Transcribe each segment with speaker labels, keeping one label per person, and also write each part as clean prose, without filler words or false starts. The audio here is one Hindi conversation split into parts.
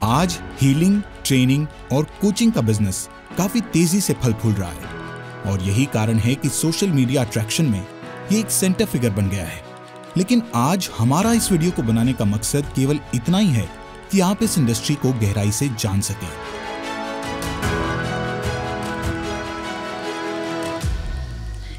Speaker 1: आज हीलिंग, ट्रेनिंग और कोचिंग का बिजनेस काफी तेजी से फल फूल रहा है और यही कारण है कि सोशल मीडिया अट्रैक्शन में ये एक सेंटर फिगर बन गया है। लेकिन आज हमारा इस वीडियो को बनाने का मकसद केवल इतना ही है कि आप इस इंडस्ट्री को गहराई से जान सकें।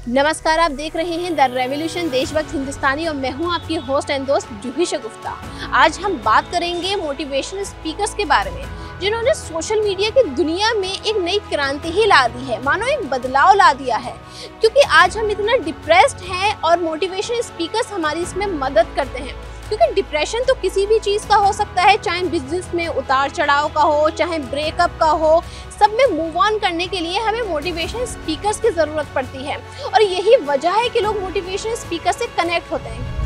Speaker 2: नमस्कार, आप देख रहे हैं द रेवोल्यूशन देशभक्त हिंदुस्तानी और मैं हूं आपकी होस्ट एंड दोस्त जूही शगुफ्ता। आज हम बात करेंगे मोटिवेशनल स्पीकर्स के बारे में जिन्होंने सोशल मीडिया की दुनिया में एक नई क्रांति ही ला दी है, मानो एक बदलाव ला दिया है। क्योंकि आज हम इतना डिप्रेस्ड हैं और मोटिवेशनल स्पीकर्स हमारी इसमें मदद करते हैं। क्योंकि डिप्रेशन तो किसी भी चीज़ का हो सकता है, चाहे बिजनेस में उतार चढ़ाव का हो, चाहे ब्रेकअप का हो, सब में मूव ऑन करने के लिए हमें मोटिवेशनल स्पीकर्स की ज़रूरत पड़ती है और यही वजह है कि लोग मोटिवेशनल स्पीकर से कनेक्ट होते हैं।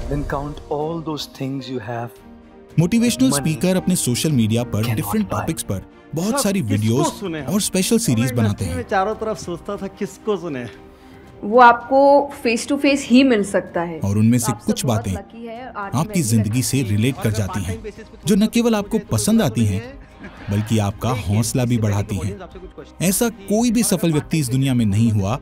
Speaker 3: Then count all those things you have.
Speaker 1: Motivational speaker अपने सोशल मीडिया पर डिफरेंट टॉपिक्स पर बहुत सारी वीडियोस और स्पेशल सीरीज बनाते हैं।
Speaker 4: मैं चारों तरफ सोचता था किसको सुने।
Speaker 5: वो आपको फेस टू फेस ही मिल सकता है
Speaker 1: और उनमें से कुछ बातें आपकी जिंदगी से रिलेट कर जाती हैं, जो न केवल आपको पसंद आती हैं बल्कि आपका हौसला भी बढ़ाती हैं। ऐसा कोई भी सफल व्यक्ति इस दुनिया में नहीं हुआ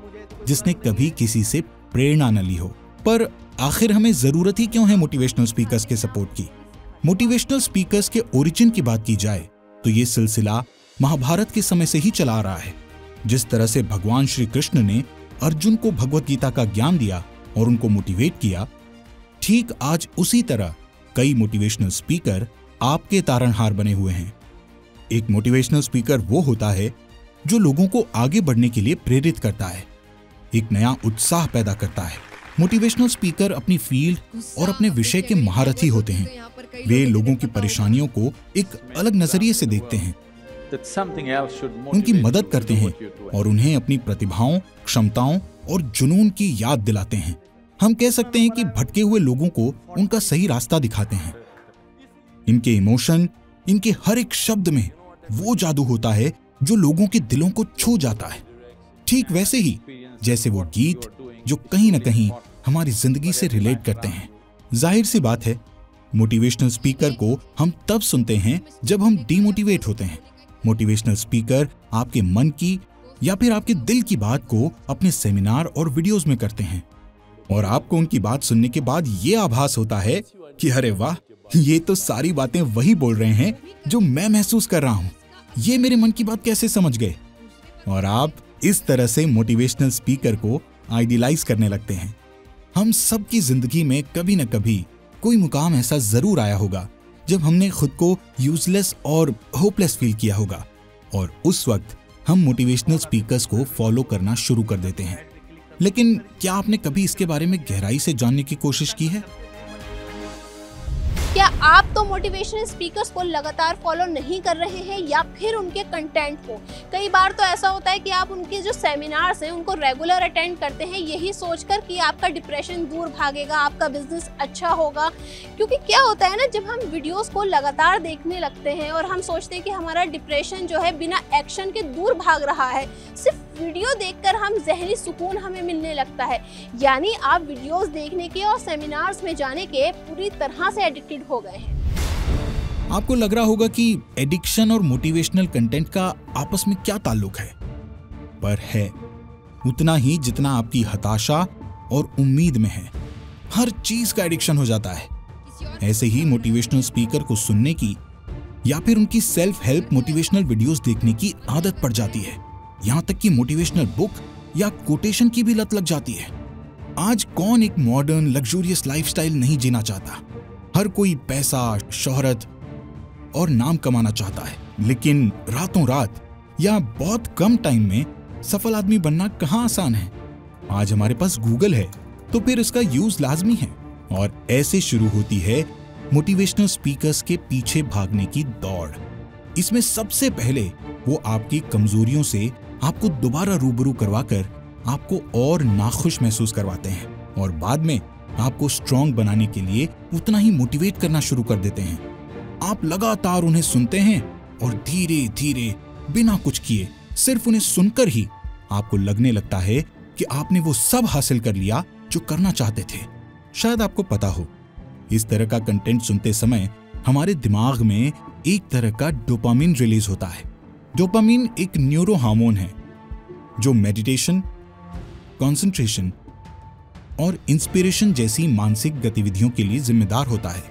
Speaker 1: जिसने कभी किसी से प्रेरणा न ली हो। पर आखिर हमें जरूरत ही क्यों है मोटिवेशनल स्पीकर्स के सपोर्ट की? मोटिवेशनल स्पीकर्स के ओरिजिन की बात की जाए तो ये सिलसिला महाभारत के समय से ही चला आ रहा है। जिस तरह से भगवान श्री कृष्ण ने अर्जुन को भगवत गीता का ज्ञान दिया और उनको मोटिवेट किया, ठीक आज उसी तरह कई मोटिवेशनल स्पीकर आपके तारणहार बने हुए हैं। एक मोटिवेशनल स्पीकर वो होता है जो लोगों को आगे बढ़ने के लिए प्रेरित करता है, एक नया उत्साह पैदा करता है। मोटिवेशनल स्पीकर अपनी फील्ड और अपने विषय के महारथी होते हैं। वे लोगों की परेशानियों को एक अलग नजरिए से देखते हैं, उनकी मदद करते हैं और उन्हें अपनी प्रतिभाओं, क्षमताओं और जुनून की याद दिलाते हैं। हम कह सकते हैं कि भटके हुए लोगों को उनका सही रास्ता दिखाते हैं। इनके इमोशन, इनके हर एक शब्द में वो जादू होता है जो लोगों के दिलों को छू जाता है। ठीक वैसे ही जैसे वो गीत जो कहीं ना कहीं हमारी जिंदगी से रिलेट करते हैं। जाहिर सी बात है, मोटिवेशनल स्पीकर को हम तब सुनते हैं जब हम डीमोटिवेट होते हैं। मोटिवेशनल स्पीकर आपके मन की या फिर आपके दिल की बात को अपने सेमिनार और वीडियोस में करते हैं और आपको उनकी बात सुनने के बाद ये आभास होता है कि अरे वाह, ये तो सारी बातें वही बोल रहे हैं जो मैं महसूस कर रहा हूं। ये मेरे मन की बात कैसे समझ गए? और आप इस तरह से मोटिवेशनल स्पीकर को आइडियलाइज करने लगते हैं। हम सबकी जिंदगी में कभी न कभी कोई मुकाम ऐसा जरूर आया होगा जब हमने खुद को यूजलेस और होपलेस फील किया होगा और उस वक्त हम मोटिवेशनल स्पीकर्स को फॉलो करना शुरू कर देते हैं। लेकिन क्या आपने कभी इसके बारे में गहराई से जानने की कोशिश की है?
Speaker 2: क्या आप तो मोटिवेशनल स्पीकर्स को लगातार फॉलो नहीं कर रहे हैं या फिर उनके कंटेंट को? कई बार तो ऐसा होता है कि आप उनके जो सेमिनार्स हैं उनको रेगुलर अटेंड करते हैं यही सोचकर कि आपका डिप्रेशन दूर भागेगा, आपका बिजनेस अच्छा होगा। क्योंकि क्या होता है ना, जब हम वीडियोस को लगातार देखने लगते हैं और हम सोचते हैं कि हमारा डिप्रेशन जो है बिना एक्शन के दूर भाग रहा है, सिर्फ वीडियो देखकर हम ज़हनी सुकून हमें मिलने लगता है। यानी आप वीडियोस देखने के और सेमिनार्स में जाने के पूरी तरह से एडिक्टेड हो गए हैं।
Speaker 1: आपको लग रहा होगा कि एडिक्शन और मोटिवेशनल कंटेंट का आपस में क्या ताल्लुक है, पर है उतना ही जितना आपकी हताशा और उम्मीद में है। हर चीज का एडिक्शन हो जाता है। ऐसे ही मोटिवेशनल स्पीकर को सुनने की या फिर उनकी सेल्फ हेल्प मोटिवेशनल वीडियोस देखने की आदत पड़ जाती है। यहाँ तक कि मोटिवेशनल बुक या कोटेशन की भी लत लग जाती है। आज कौन एक मॉडर्न लग्जूरियस लाइफस्टाइल नहीं जीना चाहता? हर कोई पैसा, शोहरत और नाम कमाना चाहता है, लेकिन रातों रात या बहुत कम टाइम में सफल आदमी बनना कहाँ आसान है। आज हमारे पास गूगल है तो फिर इसका यूज लाजमी है और ऐसे शुरू होती है मोटिवेशनल स्पीकर्स के पीछे भागने की दौड़। इसमें सबसे पहले वो आपकी कमजोरियों से आपको दोबारा रूबरू करवाकर आपको और नाखुश महसूस करवाते हैं और बाद में आपको स्ट्रॉन्ग बनाने के लिए उतना ही मोटिवेट करना शुरू कर देते हैं। आप लगातार उन्हें सुनते हैं और धीरे धीरे बिना कुछ किए सिर्फ उन्हें सुनकर ही आपको लगने लगता है कि आपने वो सब हासिल कर लिया जो करना चाहते थे। शायद आपको पता हो, इस तरह का कंटेंट सुनते समय हमारे दिमाग में एक तरह का डोपामिन रिलीज होता है। डोपामिन एक न्यूरो हार्मोन है जो मेडिटेशन, कंसंट्रेशन और इंस्पिरेशन जैसी मानसिक गतिविधियों के लिए जिम्मेदार होता है।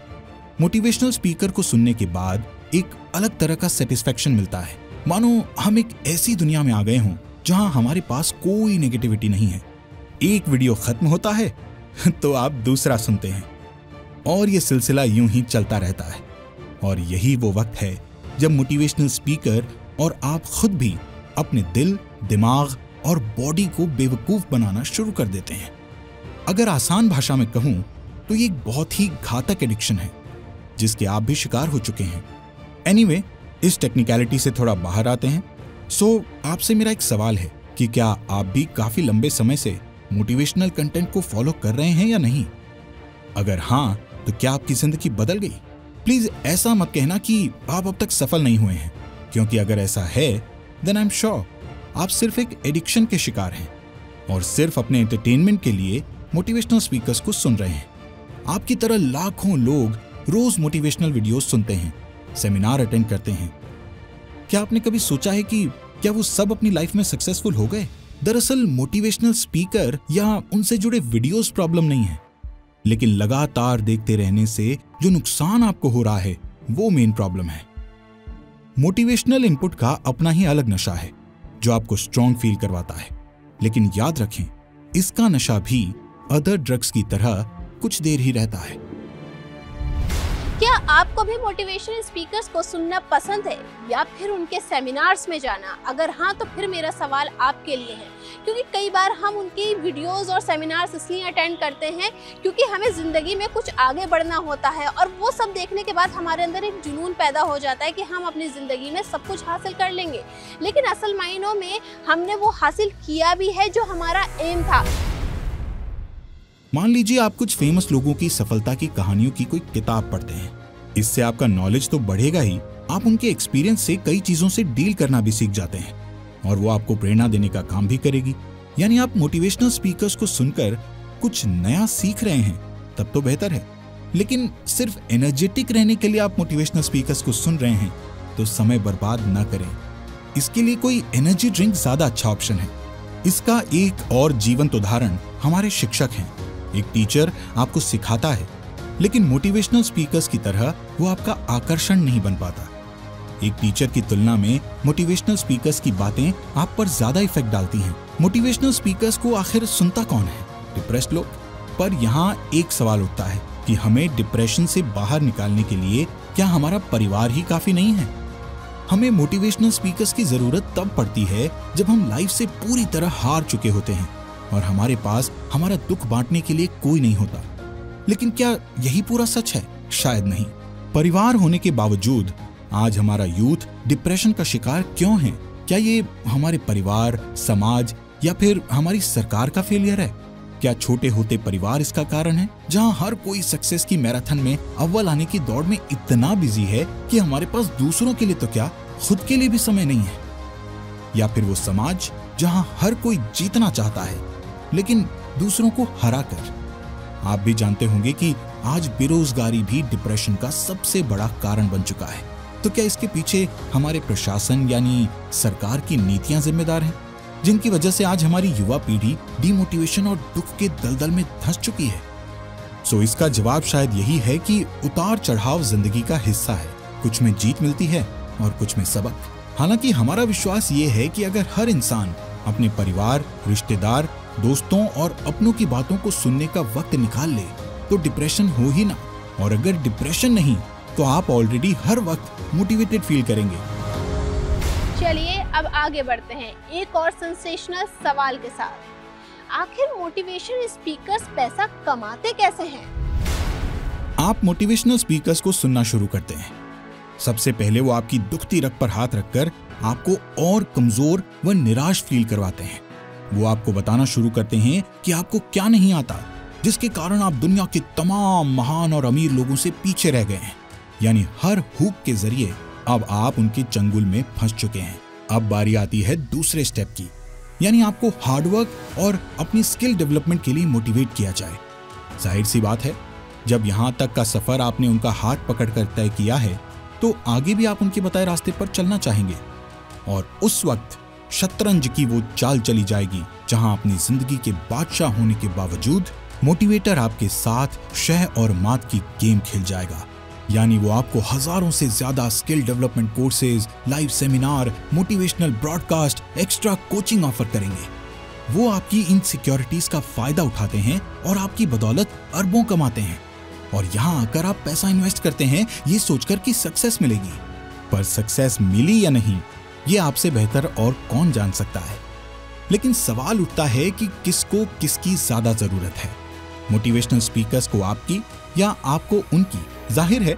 Speaker 1: मोटिवेशनल स्पीकर को सुनने के बाद एक अलग तरह का सेटिस्फैक्शन मिलता है, मानो हम एक ऐसी दुनिया में आ गए हों जहां हमारे पास कोई नेगेटिविटी नहीं है। एक वीडियो खत्म होता है तो आप दूसरा सुनते हैं और यह सिलसिला यूं ही चलता रहता है। और यही वो वक्त है जब मोटिवेशनल स्पीकर और आप खुद भी अपने दिल, दिमाग और बॉडी को बेवकूफ बनाना शुरू कर देते हैं। अगर आसान भाषा में कहूं तो ये एक बहुत ही घातक एडिक्शन है जिसके आप भी शिकार हो चुके हैं। एनीवे, इस टेक्निकलिटी से थोड़ा बाहर आते हैं। आपसे मेरा एक सवाल है कि क्या आप भी काफी लंबे समय से मोटिवेशनल कंटेंट को फॉलो कर रहे हैं या नहीं? अगर हाँ, तो क्या आपकी जिंदगी बदल गई? प्लीज ऐसा मत कहना कि आप अब तक सफल नहीं हुए हैं, क्योंकि अगर ऐसा है देन आई एम श्योर आप सिर्फ एक एडिक्शन के शिकार हैं और सिर्फ अपने एंटरटेनमेंट के लिए मोटिवेशनल स्पीकर्स को सुन रहे हैं। आपकी तरह लाखों लोग रोज मोटिवेशनल वीडियोस सुनते हैं, सेमिनार अटेंड करते हैं। क्या आपने कभी सोचा है कि क्या वो सब अपनी लाइफ में सक्सेसफुल हो गए? दरअसल मोटिवेशनल स्पीकर या उनसे जुड़े वीडियोस प्रॉब्लम नहीं है, लेकिन लगातार देखते रहने से जो नुकसान आपको हो रहा है वो मेन प्रॉब्लम है। मोटिवेशनल इनपुट का अपना ही अलग नशा है जो आपको स्ट्रॉन्ग फील करवाता है, लेकिन याद रखें इसका नशा भी अदर ड्रग्स की तरह कुछ देर ही रहता है।
Speaker 2: क्या आपको भी मोटिवेशनल स्पीकर्स को सुनना पसंद है या फिर उनके सेमिनार्स में जाना? अगर हाँ, तो फिर मेरा सवाल आपके लिए है, क्योंकि कई बार हम उनकी वीडियोस और सेमिनार्स इसलिए अटेंड करते हैं क्योंकि हमें जिंदगी में कुछ आगे बढ़ना होता है और वो सब देखने के बाद हमारे अंदर एक जुनून पैदा हो जाता है कि हम अपनी जिंदगी में सब कुछ हासिल कर लेंगे, लेकिन असल मायनों में हमने वो हासिल किया भी है जो हमारा एम था।
Speaker 1: मान लीजिए आप कुछ फेमस लोगों की सफलता की कहानियों की कोई किताब पढ़ते हैं। इससे आपका नॉलेज तो बढ़ेगा ही, आप उनके एक्सपीरियंस से कई चीजों से डील करना भी सीख जाते हैं और वो आपको प्रेरणा देने का काम भी करेगी। यानी आप मोटिवेशनल स्पीकर्स को सुनकर कुछ नया सीख रहे हैं, तब तो बेहतर है। लेकिन सिर्फ एनर्जेटिक रहने के लिए आप मोटिवेशनल स्पीकर्स को सुन रहे हैं तो समय बर्बाद न करें। इसके लिए कोई एनर्जी ड्रिंक ज्यादा अच्छा ऑप्शन है। इसका एक और जीवंत उदाहरण हमारे शिक्षक हैं। एक टीचर आपको सिखाता है, लेकिन मोटिवेशनल स्पीकर्स की तरह वो आपका आकर्षण नहीं बन पाता। एक टीचर की तुलना में मोटिवेशनल स्पीकर्स की बातें आप पर ज्यादा इफेक्ट डालती हैं। मोटिवेशनल स्पीकर्स को आखिर सुनता कौन है? डिप्रेस्ड लोग। पर यहाँ एक सवाल उठता है कि हमें डिप्रेशन से बाहर निकालने के लिए क्या हमारा परिवार ही काफी नहीं है? हमें मोटिवेशनल स्पीकर्स की जरूरत तब पड़ती है जब हम लाइफ से पूरी तरह हार चुके होते हैं और हमारे पास हमारा दुख बांटने के लिए कोई नहीं होता। लेकिन क्या यही पूरा सच है? शायद नहीं। परिवार होने के बावजूद आज हमारा यूथ डिप्रेशन का शिकार क्यों है? क्या ये हमारे परिवार, समाज या फिर हमारी सरकार का फेलियर है? क्या छोटे होते परिवार इसका कारण है, जहां हर कोई सक्सेस की मैराथन में अव्वल आने की दौड़ में इतना बिजी है कि हमारे पास दूसरों के लिए तो क्या, खुद के लिए भी समय नहीं है? या फिर वो समाज जहां हर कोई जीतना चाहता है लेकिन दूसरों को हरा कर? आप भी जानते होंगे कि आज बेरोजगारी भी डिप्रेशन का सबसे बड़ा कारण बन चुका है। तो क्या इसके पीछे हमारे प्रशासन यानी सरकार की नीतियां जिम्मेदार हैं, जिनकी वजह से आज हमारी युवा पीढ़ी डिमोटिवेशन और दुख के दलदल में धंस चुकी है? इसका जवाब शायद यही है कि उतार चढ़ाव जिंदगी का हिस्सा है। कुछ में जीत मिलती है और कुछ में सबक। हालांकि हमारा विश्वास ये है कि अगर हर इंसान अपने परिवार, रिश्तेदार, दोस्तों और अपनों की बातों को सुनने का वक्त निकाल ले तो डिप्रेशन हो ही ना। और अगर डिप्रेशन नहीं तो आप ऑलरेडी हर वक्त मोटिवेटेड फील करेंगे।
Speaker 2: चलिए अब आगे बढ़ते हैं एक और सेंसेशनल सवाल के साथ। आखिर मोटिवेशन स्पीकर्स पैसा कमाते कैसे हैं?
Speaker 1: आप मोटिवेशनल स्पीकर्स को सुनना शुरू करते हैं। सबसे पहले वो आपकी दुखती रग पर हाथ रखकर आपको और कमजोर व निराश फील करवाते हैं। वो आपको बताना शुरू करते हैं कि आपको क्या नहीं आता, जिसके कारण आप दुनिया के तमाम महान और अमीर लोगों से पीछे रह गए हैं। यानी हर हुक के जरिए अब आप उनके चंगुल में फंस चुके हैं। अब बारी आती है दूसरे स्टेप की, यानी आपको हार्डवर्क और अपनी स्किल डेवलपमेंट के लिए मोटिवेट किया जाए। जाहिर सी बात है, जब यहाँ तक का सफर आपने उनका हाथ पकड़कर तय किया है तो आगे भी आप उनके बताए रास्ते पर चलना चाहेंगे। और उस वक्त शतरंज की वो चाल चली जाएगी जहां अपनी जिंदगी के बादशाह होने के बावजूद मोटिवेटर आपके साथ शह और मात की गेम खेल जाएगा। यानी वो आपको हजारों से ज्यादा skill development courses, live seminar, motivational broadcast, extra coaching offer करेंगे। वो आपकी इनसिक्योरिटीज का फायदा उठाते हैं और आपकी बदौलत अरबों कमाते हैं। और यहाँ आकर आप पैसा इन्वेस्ट करते हैं ये सोचकर कि सक्सेस मिलेगी, पर सक्सेस मिली या नहीं ये आपसे बेहतर और कौन जान सकता है। लेकिन सवाल उठता है कि किसको किसकी ज्यादा जरूरत है, मोटिवेशनल स्पीकर्स को आपकी या आपको उनकी। जाहिर है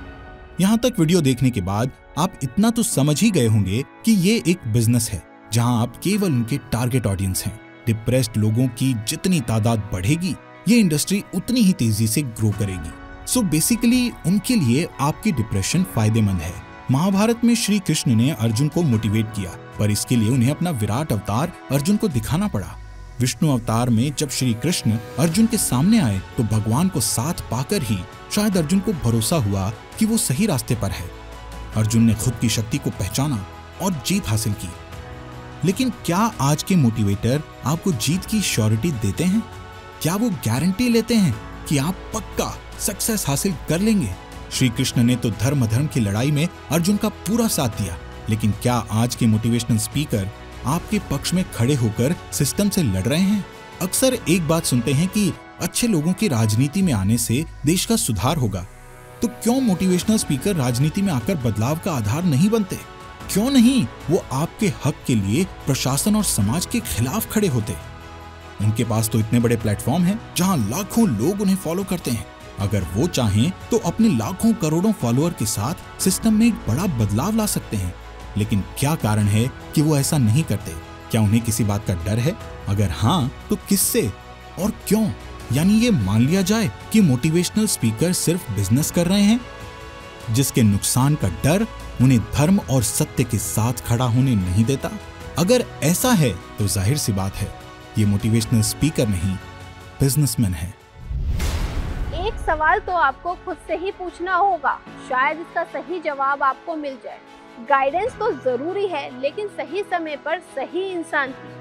Speaker 1: यहां तक वीडियो देखने के बाद आप इतना तो समझ ही गए होंगे कि ये एक बिजनेस है जहां आप केवल उनके टारगेट ऑडियंस हैं। डिप्रेस्ड लोगों की जितनी तादाद बढ़ेगी ये इंडस्ट्री उतनी ही तेजी से ग्रो करेगी। सो बेसिकली उनके लिए आपकी डिप्रेशन फायदेमंद है। महाभारत में श्री कृष्ण ने अर्जुन को मोटिवेट किया, पर इसके लिए उन्हें अपना विराट अवतार अर्जुन को दिखाना पड़ा। विष्णु अवतार में जब श्री कृष्ण अर्जुन के सामने आए तो भगवान को साथ पाकर ही शायद अर्जुन को भरोसा हुआ कि वो सही रास्ते पर है। अर्जुन ने खुद की शक्ति को पहचाना और जीत हासिल की। लेकिन क्या आज के मोटिवेटर आपको जीत की श्योरिटी देते हैं? क्या वो गारंटी लेते हैं कि आप पक्का सक्सेस हासिल कर लेंगे? श्री कृष्ण ने तो धर्म की लड़ाई में अर्जुन का पूरा साथ दिया, लेकिन क्या आज के मोटिवेशनल स्पीकर आपके पक्ष में खड़े होकर सिस्टम से लड़ रहे हैं? अक्सर एक बात सुनते हैं कि अच्छे लोगों की राजनीति में आने से देश का सुधार होगा। तो क्यों मोटिवेशनल स्पीकर राजनीति में आकर बदलाव का आधार नहीं बनते? क्यों नहीं वो आपके हक के लिए प्रशासन और समाज के खिलाफ खड़े होते? उनके पास तो इतने बड़े प्लेटफॉर्म हैं जहां लाखों लोग उन्हें फॉलो करते हैं। अगर वो चाहें तो अपने लाखों करोड़ों फॉलोअर के साथ सिस्टम में एक बड़ा बदलाव ला सकते हैं। लेकिन क्या कारण है कि वो ऐसा नहीं करते? क्या उन्हें किसी बात का डर है? अगर हाँ तो किससे और क्यों? यानी ये मान लिया जाए कि मोटिवेशनल स्पीकर सिर्फ बिजनेस कर रहे हैं, जिसके नुकसान का डर उन्हें धर्म और सत्य के साथ खड़ा होने नहीं देता। अगर ऐसा है तो जाहिर सी बात है ये मोटिवेशनल स्पीकर नहीं बिजनेसमैन है।
Speaker 2: एक सवाल तो आपको खुद से ही पूछना होगा, शायद इसका सही जवाब आपको मिल जाए। गाइडेंस तो जरूरी है, लेकिन सही समय पर सही इंसान की।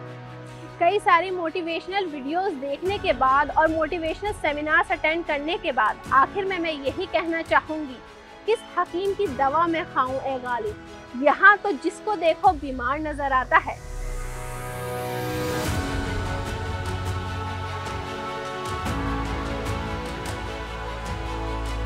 Speaker 2: कई सारी मोटिवेशनल वीडियोस देखने के बाद और मोटिवेशनल सेमिनार्स अटेंड करने के बाद आखिर में मैं यही कहना चाहूंगी, किस हकीम की दवा मैं खाऊं ए गालिब। यहाँ तो जिसको देखो बीमार नजर आता है।